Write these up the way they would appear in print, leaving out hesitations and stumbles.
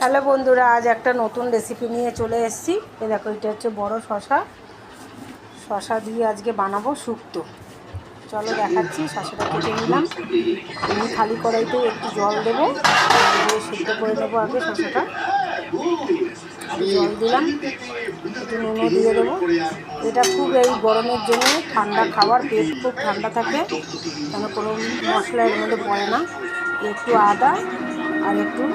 Hello বন্ধুরা, আজ একটা নতুন রেসিপি নিয়ে চলে এসেছি। এই দেখো, এটা হচ্ছে বড় শশা দিয়ে আজকে বানাবো শুক্তো। চলো দেখাচ্ছি। শশাটা কেটে নিলাম। আমি খালি কড়াইতে একটু জল দেবো, জল দিয়ে সিদ্ধ করে নেবো আগে শশাটা। জল দিলাম, একটু নুনও দিয়ে দেবো। এটা খুব এই গরমের জন্য ঠান্ডা খাবার, পেট খুব ঠান্ডা থাকে, কেন কোনো মশলা এর মধ্যে পড়ে না। একটু আদা আর একটু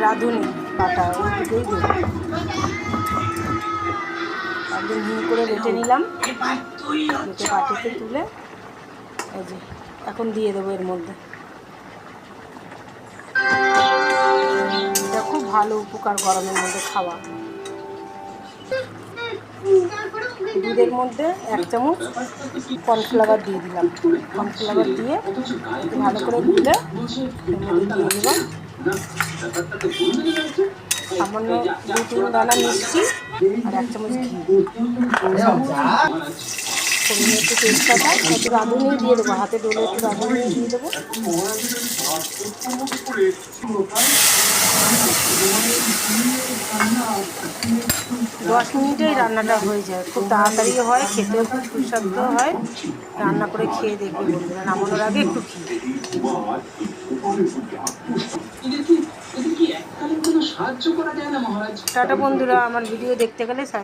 রাঁধুনি বাটা এইটুকুই দেবো। একদম মিহি করে বেটে নিলাম, বেটে বাটিতে তুলে এই যে এখন দিয়ে দেবো এর মধ্যে। এটা খুব ভালো উপকার গরমের মধ্যে খাওয়া। দুধের মধ্যে 1 চামচ কর্নফ্লাওয়ার দিয়ে দিলাম। কর্নফ্লাওয়ার দিয়ে ভালো করে গুলে এর মধ্যে দিয়ে দিলাম সামান্য 2-3 দানা মিষ্টি আর 1 চামচ ঘি। একটু তেজপাতা, একটু রাঁধুনি দিয়ে দেবো, হাতে ডলে একটু রাঁধুনি দিয়ে দেবো। 10 মিনিটেই রান্নাটা হয়ে যায়, খুব তাড়াতাড়ি হয়, খেতেও খুব সুস্বাদু হয়। রান্না করে খেয়ে দেখবে বন্ধুরা, নামানোর আগে একটু খেয়ে। টাটা বন্ধুরা, আমার ভিডিও দেখতে গেলে